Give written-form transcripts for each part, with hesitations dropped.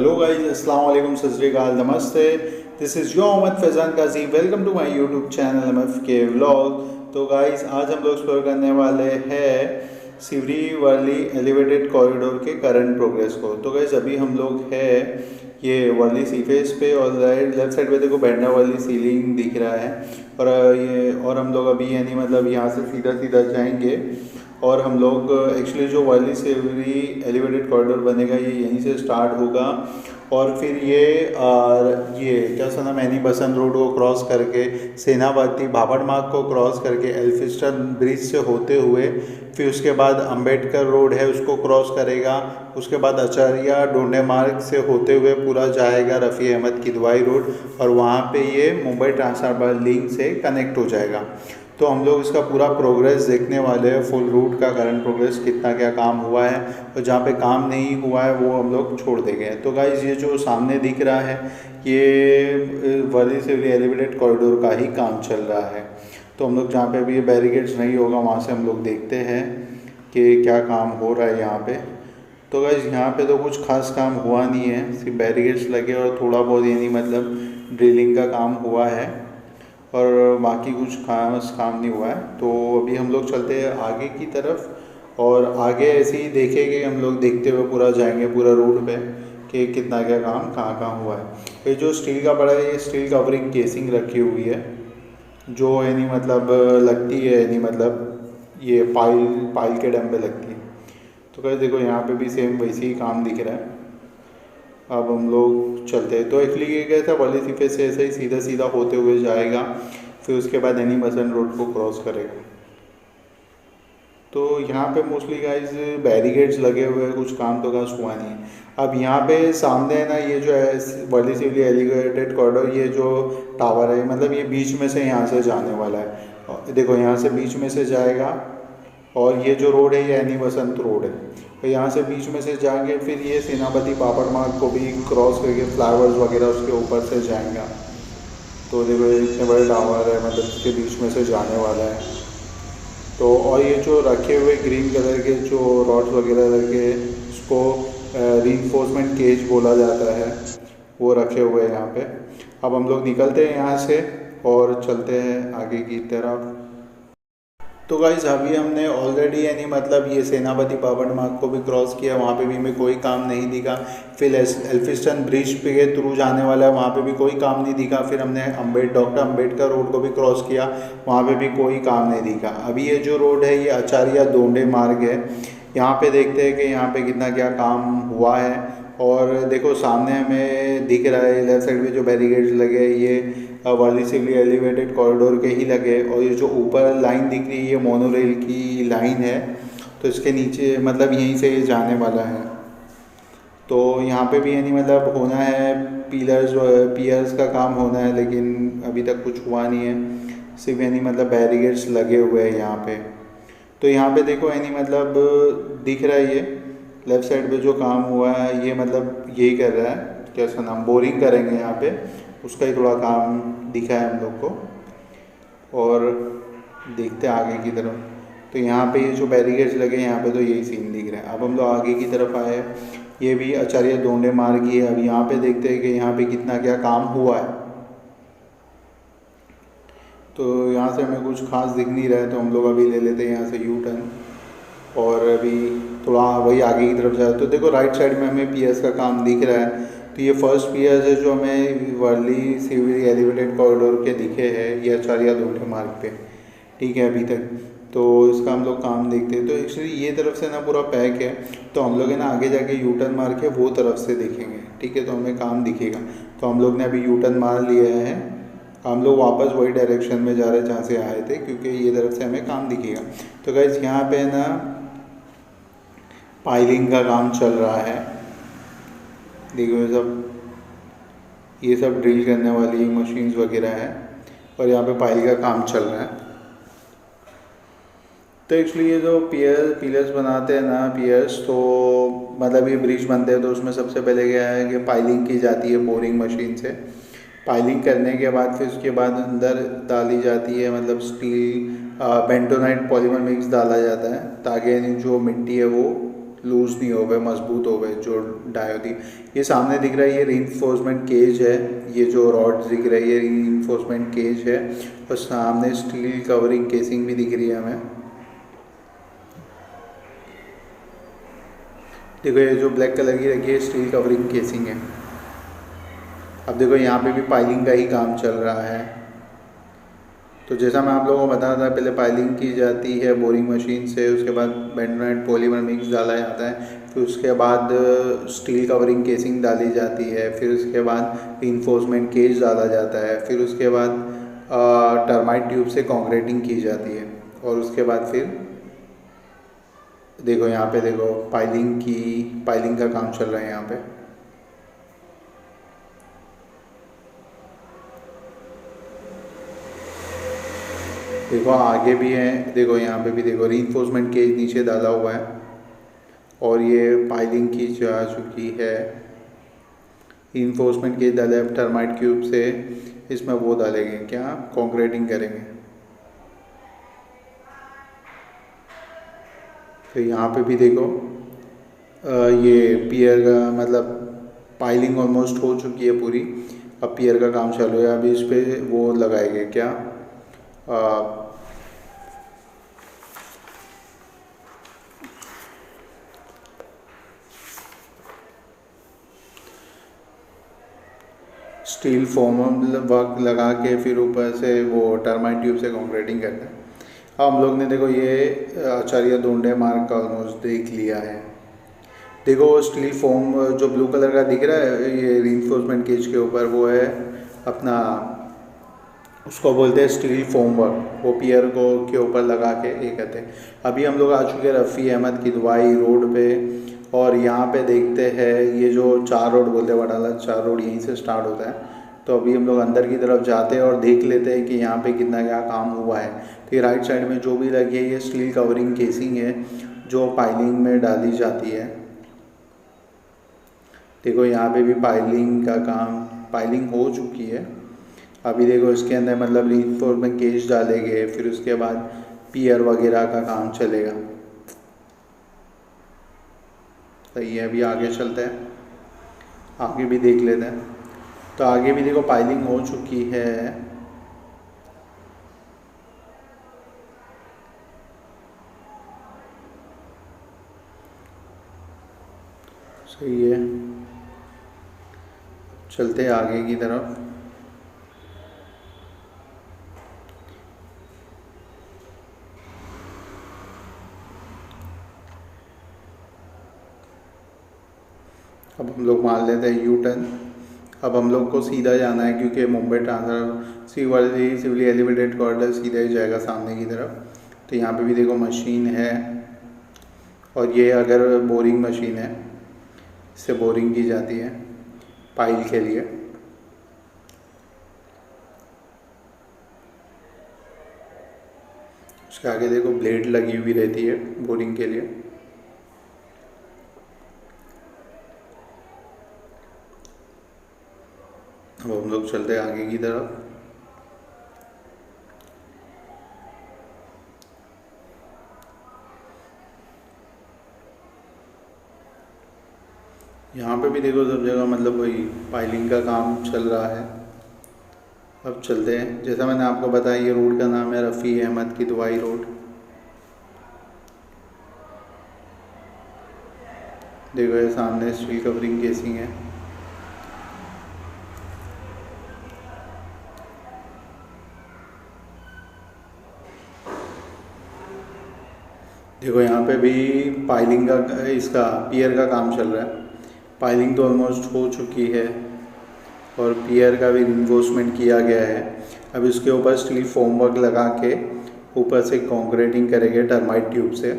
Hello guys, अस्सलाम वालेकुम, सत श्री अकाल, नमस्ते। This is your Mohammad Faizan Kazi. Welcome to my YouTube channel MFK vlog. तो गाइस, आज हम लोग एक्सप्लोर करने वाले हैं सिवरी वर्ली एलिवेटेड कॉरिडोर के करंट प्रोग्रेस को। तो गाइस, अभी हम लोग है ये वर्ली सी फेस पे और लेफ्ट साइड पे देखो बैंड्रा वाली सीलिंग दिख रहा है। और हम लोग अभी यानी मतलब यहाँ से सीधा सीधा जाएंगे और हम लोग एक्चुअली जो वर्ली सिवरी एलिवेटेड कॉरिडोर बनेगा ये यहीं से स्टार्ट होगा और फिर ये क्या सुना मैनी बसंत रोड को क्रॉस करके सेनापति बाबर मार्ग को क्रॉस करके एल्फिस्टन ब्रिज से होते हुए फिर उसके बाद अंबेडकर रोड है उसको क्रॉस करेगा। उसके बाद आचार्य डोंडे मार्ग से होते हुए पूरा जाएगा रफ़ी अहमद किदवाई रोड और वहाँ पे ये मुंबई ट्रांसहार्बर लिंक से कनेक्ट हो जाएगा। तो हम लोग इसका पूरा प्रोग्रेस देखने वाले हैं, फुल रूट का करंट प्रोग्रेस कितना क्या काम हुआ है और जहाँ पे काम नहीं हुआ है वो हम लोग छोड़ देंगे। तो गाइस, ये जो सामने दिख रहा है ये वर्ली सिवरी एलिवेटेड कॉरिडोर का ही काम चल रहा है। तो हम लोग जहाँ पे अभी ये बैरिकेड्स नहीं होगा वहाँ से हम लोग देखते हैं कि क्या काम हो रहा है यहाँ पे। तो गाइस, यहाँ पे तो कुछ खास काम हुआ नहीं है, सिर्फ बैरिकेड्स लगे और थोड़ा बहुत यानी मतलब ड्रिलिंग का काम हुआ है और बाकी कुछ खास काम नहीं हुआ है। तो अभी हम लोग चलते हैं आगे की तरफ और आगे ऐसे ही देखेंगे, हम लोग देखते हुए पूरा जाएंगे पूरा रोड पे कि कितना क्या काम कहाँ कहाँ हुआ है। ये जो स्टील का बड़ा है ये स्टील कवरिंग केसिंग रखी हुई है जो यानी मतलब लगती है यानी मतलब ये पाइल के डैम पे लगती है। तो कैसे देखो यहाँ पे भी सेम वैसे ही काम दिख रहा है। अब हम लोग चलते हैं। तो एक्चुअली ये क्या था, वर्ली सी फेस से ऐसे ही सीधा सीधा होते हुए जाएगा फिर उसके बाद एनी बसंत रोड को क्रॉस करेगा। तो यहाँ पे मोस्टली गाइस बैरिकेड्स लगे हुए हैं, कुछ काम तो खास हुआ नहीं है। अब यहाँ पे सामने है ना ये जो है वर्ली सिवरी एलिवेटेड कॉरिडोर, ये जो टावर है मतलब ये बीच में से यहाँ से जाने वाला है। और देखो यहाँ से बीच में से जाएगा और ये जो रोड है ये एनी बसंत रोड है। तो यहाँ से बीच में से जाएंगे फिर ये सेनापति बाबर मार्ग को भी क्रॉस करके फ्लावर्स वगैरह उसके ऊपर से जाएंगे। तो देखो ये इतने बड़े टावर है मतलब इसके बीच में से जाने वाला है। तो और ये जो रखे हुए ग्रीन कलर के जो रॉड्स वगैरह रखे उसको रीइंफोर्समेंट केज बोला जाता है, वो रखे हुए हैं यहाँ पे। अब हम लोग निकलते हैं यहाँ से और चलते हैं आगे की तरफ। तो गाइस, अभी हमने ऑलरेडी यानी मतलब ये सेनापति बाबर मार्ग को भी क्रॉस किया, वहाँ पे भी हमें कोई काम नहीं दिखा। फिर एल्फिस्टन ब्रिज पे थ्रू जाने वाला है, वहाँ पे भी कोई काम नहीं दिखा। फिर हमने डॉक्टर अंबेडकर रोड को भी क्रॉस किया, वहाँ पे भी कोई काम नहीं दिखा। अभी ये जो रोड है ये आचार्य डोंडे मार्ग है, यहाँ पे देखते हैं कि यहाँ पे कितना क्या काम हुआ है। और देखो सामने हमें दिख रहा है लेफ्ट साइड में जो बैरिकेड्स लगे हैं ये वर्ली सिवरी एलिवेटेड कॉरिडोर के ही लगे और ये जो ऊपर लाइन दिख रही है ये मोनोरेल की लाइन है। तो इसके नीचे मतलब यहीं से ये जाने वाला है। तो यहाँ पे भी यानी मतलब होना है पियर्स का काम होना है, लेकिन अभी तक कुछ हुआ नहीं है, सिर्फ यानी मतलब बैरिकेड्स लगे हुए हैं यहाँ पे। तो यहाँ पे देखो यानी मतलब दिख रहा है ये लेफ़्ट साइड पे जो काम हुआ है ये मतलब यही कर रहा है, क्या उसका नाम, बोरिंग करेंगे यहाँ पे, उसका ही थोड़ा काम दिखा है हम लोग को। और देखते हैं आगे की तरफ। तो यहाँ पे ये जो बैरिकेड्स लगे हैं यहाँ पे तो यही सीन दिख रहा है। अब हम लोग आगे की तरफ आए, ये भी आचार्य डोंडे मार्ग ही है। अब यहाँ पे देखते हैं कि यहाँ पे कितना क्या काम हुआ है। तो यहाँ से हमें कुछ खास दिख नहीं रहा है तो हम लोग अभी ले लेते हैं यहाँ से यू टर्न और अभी थोड़ा वही आगे की तरफ जाए। तो देखो राइट साइड में हमें पियर्स का काम दिख रहा है। तो ये फर्स्ट पियर्स है जो हमें वर्ली सिवरी एलिवेटेड कॉरिडोर के दिखे हैं, ये आचार्य डोंडे मार्ग पे, ठीक है अभी तक। तो इसका हम लोग काम देखते हैं। तो एक्चुअली ये तरफ से ना पूरा पैक है, तो हम लोग है ना आगे जाके यू टर्न मार के वो तरफ से देखेंगे, ठीक है, तो हमें काम दिखेगा। तो हम लोग ने अभी यू टर्न मार लिया है, हम लोग वापस वही डायरेक्शन में जा रहे हैं जहाँ से आए थे क्योंकि ये तरफ से हमें काम दिखेगा। तो गाइस, यहाँ पे ना पाइलिंग का काम चल रहा है, देखो ये सब ड्रिल करने वाली मशीन्स वगैरह है और यहाँ पे पाइल का काम चल रहा है। तो एक्चुअली ये जो पिलर्स बनाते हैं ना पियर्स, तो मतलब ये ब्रिज बनते हैं तो उसमें सबसे पहले क्या है कि पाइलिंग की जाती है बोरिंग मशीन से। पाइलिंग करने के बाद फिर उसके बाद अंदर डाली जाती है मतलब स्टील बेंटोनाइट पॉलीमर मिक्स डाला जाता है ताकि जो मिट्टी है वो लूज नहीं हो गए, मजबूत हो गए जो डायोड थी। ये सामने दिख रहा है ये रीइंफोर्समेंट केज है, ये जो रॉड दिख रही है रीइंफोर्समेंट केज है, और सामने स्टील कवरिंग केसिंग भी दिख रही है हमें। देखो ये जो ब्लैक कलर की रखी है स्टील कवरिंग केसिंग है। अब देखो यहाँ पे भी पाइलिंग का ही काम चल रहा है। तो जैसा मैं आप लोगों को बता था, पहले पाइलिंग की जाती है बोरिंग मशीन से, उसके बाद बेंटोनाइट पॉलीमर मिक्स डाला जाता है, फिर उसके बाद स्टील कवरिंग केसिंग डाली जाती है, फिर उसके बाद रीइंफोर्समेंट केज डाला जाता है, फिर उसके बाद टर्माइट ट्यूब से कॉन्क्रीटिंग की जाती है, और उसके बाद फिर देखो यहाँ पे देखो पाइलिंग का काम चल रहा है यहाँ पे। देखो आगे भी है, देखो यहाँ पे भी देखो रीइंफोर्समेंट केज नीचे डाला हुआ है, और ये पाइलिंग की जा चुकी है। रीइंफोर्समेंट केज डाले, अब टर्माइट क्यूब से इसमें वो डालेंगे, क्या कॉन्क्रीटिंग करेंगे। तो यहाँ पे भी देखो ये पियर का मतलब पाइलिंग ऑलमोस्ट हो चुकी है पूरी, अब पियर का काम चालू है। अभी इस पर वो लगाएंगे क्या स्टील फोम वर्क लगा के फिर ऊपर से वो टर्माइट ट्यूब से कॉन्क्रीटिंग करते हैं। अब हम लोग ने देखो ये आचार्य दोंडे मार्ग का ऑलमोस्ट देख लिया है। देखो स्टील फोम जो ब्लू कलर का दिख रहा है ये रीइंफोर्समेंट केज के ऊपर, वो है अपना, उसको बोलते हैं स्टील फोम वर्क, वो पियर को के ऊपर लगा के ये कहते हैं। अभी हम लोग आ चुके हैं रफ़ी अहमद की दवाई रोड पे, और यहाँ पे देखते हैं ये जो 4 रोड बोलते हैं वडाला 4 रोड, यहीं से स्टार्ट होता है। तो अभी हम लोग अंदर की तरफ जाते हैं और देख लेते हैं कि यहाँ पे कितना क्या काम हुआ है। तो ये राइट साइड में जो भी लगी है ये स्टील कवरिंग केसिंग है जो पाइलिंग में डाली जाती है। देखो यहाँ पे भी पाइलिंग हो चुकी है। अभी देखो इसके अंदर मतलब रीइंफोर्समेंट केज डालेंगे, फिर उसके बाद पियर वगैरह का काम चलेगा। सही है, अभी आगे चलते हैं, आगे भी देख लेते हैं। तो आगे भी देखो पाइलिंग हो चुकी है। सही है, चलते हैं आगे की तरफ। अब हम लोग मान लेते हैं यू टर्न। अब हम लोग को सीधा जाना है क्योंकि Mumbai transfer Sivli elevated corridor सीधा ही जाएगा सामने की तरफ। तो यहाँ पे भी देखो मशीन है, और ये अगर बोरिंग मशीन है, इससे बोरिंग की जाती है पाइल के लिए। उसके आगे देखो ब्लेड लगी हुई रहती है बोरिंग के लिए। अब हम लोग चलते हैं आगे की तरफ। यहाँ पे भी देखो सब जगह मतलब वही पाइलिंग का काम चल रहा है। अब चलते हैं, जैसा मैंने आपको बताया ये रोड का नाम है रफ़ी अहमद की दवाई रोड। देखो ये सामने स्टील कवरिंग केसिंग है। देखो यहाँ पे भी पाइलिंग का इसका पियर का काम चल रहा है। पाइलिंग तो ऑलमोस्ट हो चुकी है और पियर का भी रिइंफोर्समेंट किया गया है। अब इसके ऊपर स्टील फोम वर्क लगा के ऊपर से कॉन्क्रीटिंग करेंगे टर्माइट ट्यूब से।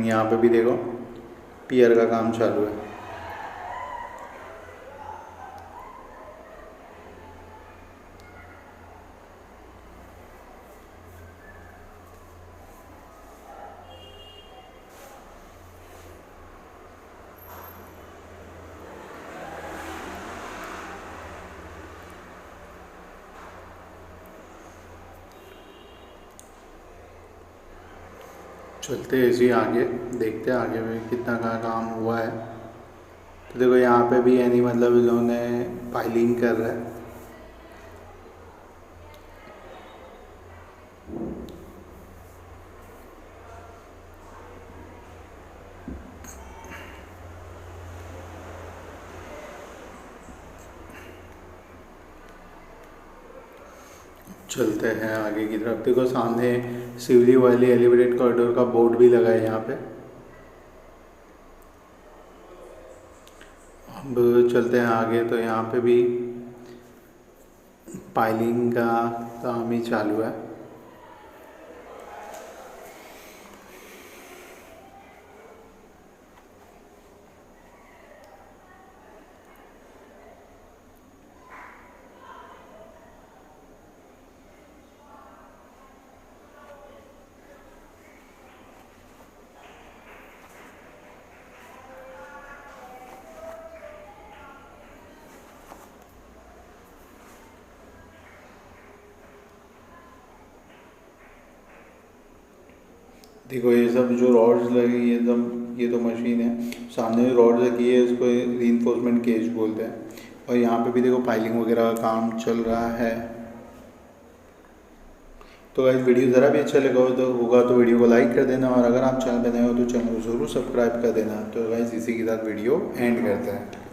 यहाँ पे भी देखो पियर का काम चालू है। चलते हैं इसी आगे, देखते हैं आगे में कितना का काम हुआ है। तो देखो यहाँ पे भी यानी मतलब इन्होंने पाइलिंग कर रहा है। चलते हैं आगे की तरफ। देखो सामने सिवली वाली एलिवेटेड कॉरिडोर का बोर्ड भी लगा है यहाँ पे। अब चलते हैं आगे, तो यहाँ पे भी पाइलिंग का काम ही चालू है। देखो ये सब जो रॉड्स लगी, ये तो मशीन है। सामने जो रॉड लगी है उसको रीइंफोर्समेंट केज बोलते हैं। और यहाँ पे भी देखो पाइलिंग वगैरह का काम चल रहा है। तो गाइस वीडियो ज़रा भी अच्छा लगा होगा तो वीडियो को लाइक कर देना, और अगर आप चैनल पर नए हो तो चैनल को ज़रूर सब्सक्राइब कर देना। तो गाइस इसी के साथ वीडियो एंड करते हैं।